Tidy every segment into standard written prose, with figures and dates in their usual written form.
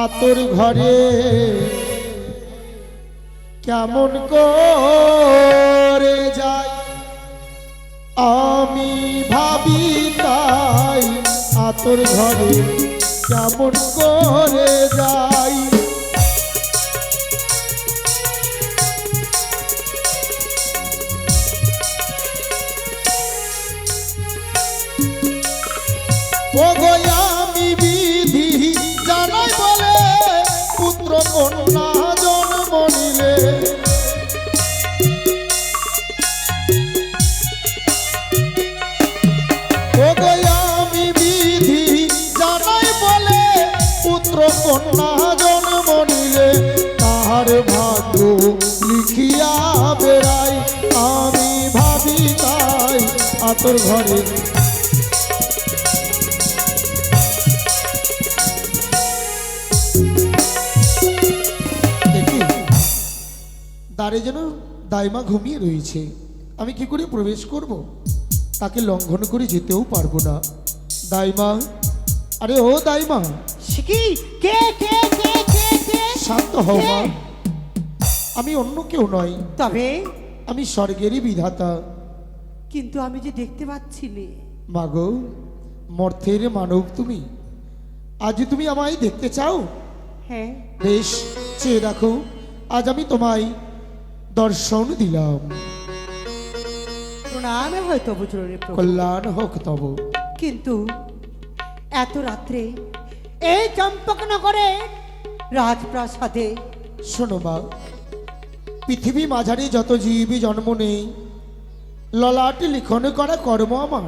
আতর ঘরে কেমন করে যাই আমি ভাবি তাই আতর ঘরে কেমন করে যাই ওগো আমি বিধি জানাই বলে পুত্র কন্যা জন্ম নিলে ওগো আমি বিধি জানাই বলে পুত্র কন্যা জন্ম নিলে তাহার ভাগ্য লিখিয়া বেড়াই আমি ভাবি তাই আতর ঘরে দ্বারে যেন দাইমা ঘুমিয়ে রয়েছে আমি কি করে প্রবেশ করব তাকে লঙ্ঘন করে যেতেও পারবো না দাইমা আরে ও দাইমা কি কে কে কে কে কে শান্ত হও মা আমি অন্য কেউ নয় তবে আমি স্বর্গেরই বিধাতা কিন্তু আমি যে দেখতে পাচ্ছি নে মাগো মর্তের মানব তুমি আজ তুমি আমায় দেখতে চাও হ্যাঁ বেশ চেয়ে রাখো আজ আমি তোমায় দর্শন দিলাম প্রণামে হয়তো বুঝলে কল্যাণ হোক তব কিন্তু এত রাত্রে এই চম্পকনগরে রাজপ্রাসাদে শোনো মা পৃথিবী মাঝারি যত জীবই জন্ম নেই ললাটে লিখন করা কর্ম আমার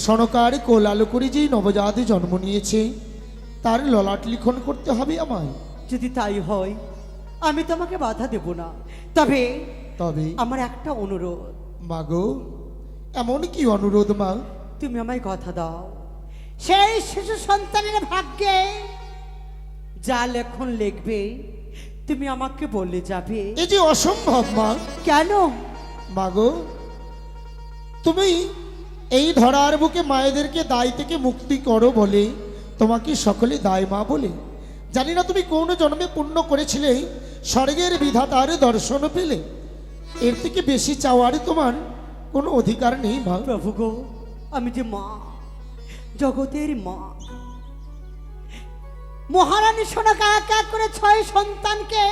সনকার কোল আলো করে যেই নবজাতি জন্ম নিয়েছে তার ললাট লিখন করতে হবে আমায় যদি তাই হয় আমি তোমাকে বাধা দেব না তবে তবে আমার একটা অনুরোধ মাগো এমন কি অনুরোধ মা তুমি আমায় কথা দাও সেই শিশু সন্তানের ভাগ্যে যা লেখন লিখবে তুমি আমাকে বলে যাবে এই যে অসম্ভব মা কেন মাগো তুমি এই ধরার বুকে মায়েদেরকে দায় থেকে মুক্তি করো বলে তোমাকে সকলে দায় মা বলে জানি না তুমি কোন জন্মে পুণ্য করেছিলে স্বর্গের বিধাতার দর্শন পেলে এর থেকে বেশি চাওয়ার তোমার কোনো অধিকার নেই মা প্রভু গো আমি যে মা জগতের মা মহারানী সোনাকা এক এক করে 6 সন্তানকে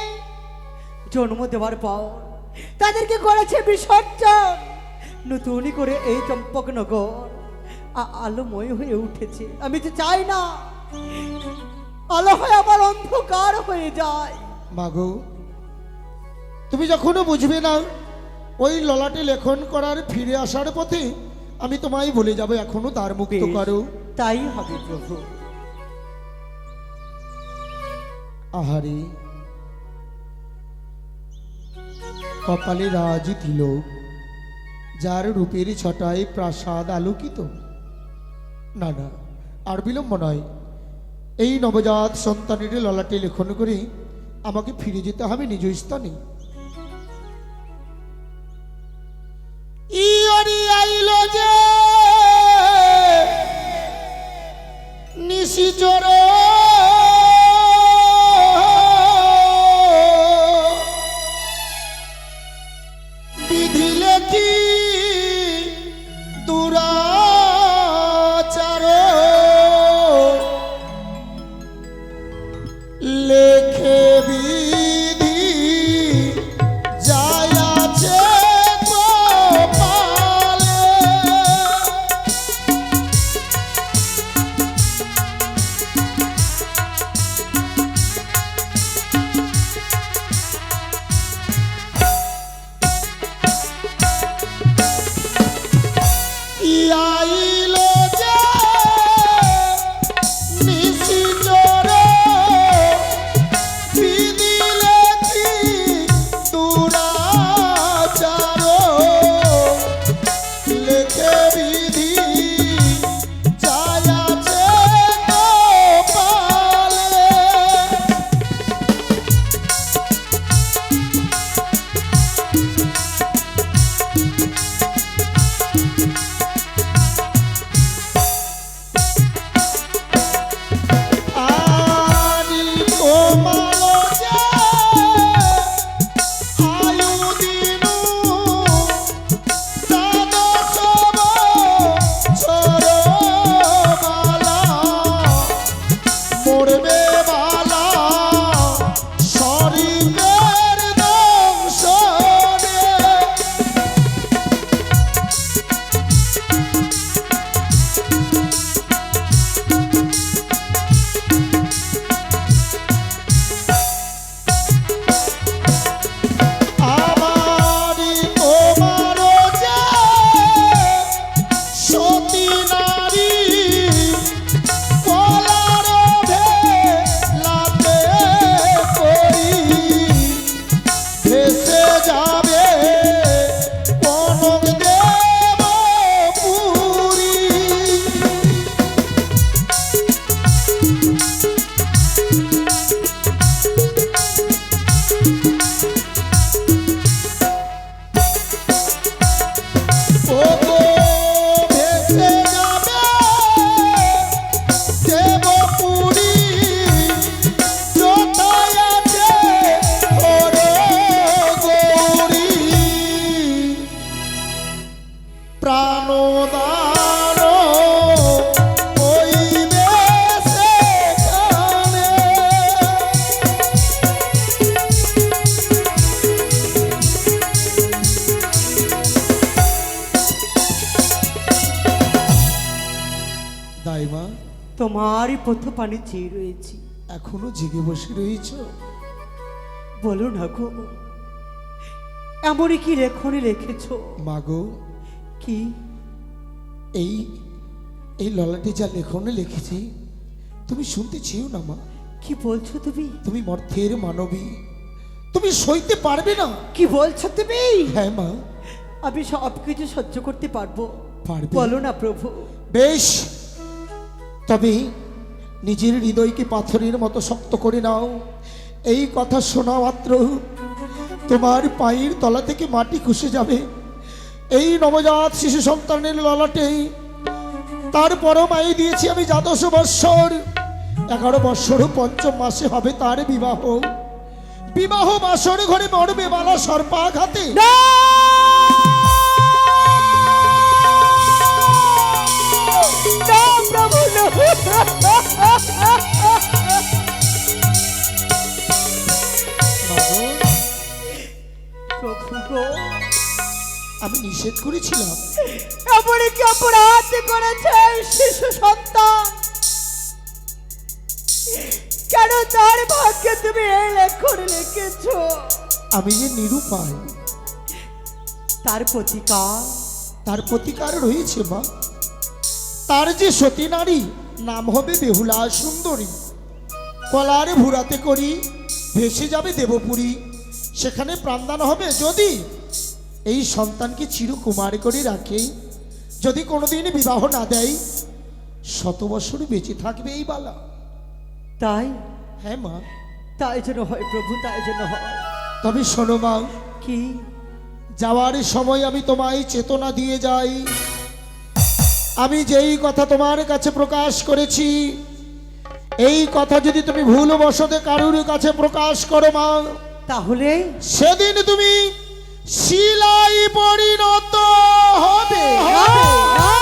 জন্ম দেওয়ার পর তাদেরকে করেছে বিসর্জন নতুন করে এই চম্পকনগর আলোময় হয়ে উঠেছে আমি তো চাই না আলো হয়ে আবার অন্ধকার হয়ে যায় মাগো তুমি যখনও বুঝবে না ওই ললাটে লেখন করার ফিরে আসার পথে আমি তোমায় বলে যাব এখনো দ্বার মুক্ত করো তাই হবে প্রভু আহারে কপালে রাজি তিলক যার রূপের ছটায় প্রাসাদ আলোকিত না না আর বিলম্ব নয় এই নবজাত সন্তানের ললাটে লেখন করে আমাকে ফিরে যেতে হবে নিজ স্থানে ইয়রি আইল যে নিশিচর বিধিলে কি দুরাচার লেখে বিধি তোমারই পথ পানি চেয়ে রয়েছি। এখনো জেগে বসে রয়েছ? বলো না গো, এমনই কি লেখনি লিখেছো? মাগো, কি? এই এই ললাটে যা লেখনে লিখেছি তুমি শুনতে চেয়েও না মা। কি বলছো তুমি? তুমি মর্থের মানবী, তুমি সইতে পারবে না। কি বলছো তুমি? হ্যাঁ মা। আমি সব কিছু সহ্য করতে পারবো। পারবে? বলো না প্রভু। বেশ, তবে নিজের হৃদয়কে পাথরের মতো শক্ত করে নাও। এই কথা শোনা মাত্র তোমার পায়ের তলা থেকে মাটি খসে যাবে। এই নবজাত শিশু সন্তানের ললাটে তারপরও মায়ে দিয়েছি আমি 12 বৎসর। 11 বৎসর 5ম মাসে হবে তার বিবাহ। বিবাহ বাসর ঘরে মরবে বালা সর্পাঘাতে। না! না প্রভু, না! মাগো, প্রভু গো, আমি নিষেধ করেছিলাম। এমন কি অপরাধ করেছে শিশু সন্তান? কেন তার ভাগ্যে তুমি এই লেখন লিখেছো? আমি যে নিরুপায়, তার প্রতিকার? তার প্রতিকার রয়েছে মা। তার যে সতী নারী নাম হবে বেহুলা সুন্দরী। কলার ভুরাতে করি ভেসে যাবে দেবপুরী। সেখানে প্রাণদান হবে যদি এই সন্তানকে চিরকুমার করে রাখে। যদি কোনোদিন বিবাহ না দেয় 100 বছর বেঁচে থাকবে এই বালা। তাই? হ্যাঁ মা। তাই যেন হয় প্রভু, তাই যেন হয়। তবে শোনো মা, কি? যাওয়ার সময় আমি তোমায় চেতনা দিয়ে যাই। আমি যেই কথা তোমার কাছে প্রকাশ করেছি, এই কথা যদি তুমি ভুলবশত কারুর কাছে প্রকাশ করো মা, তাহলে সেদিন তুমি শিলায় পরিণত হবে। না!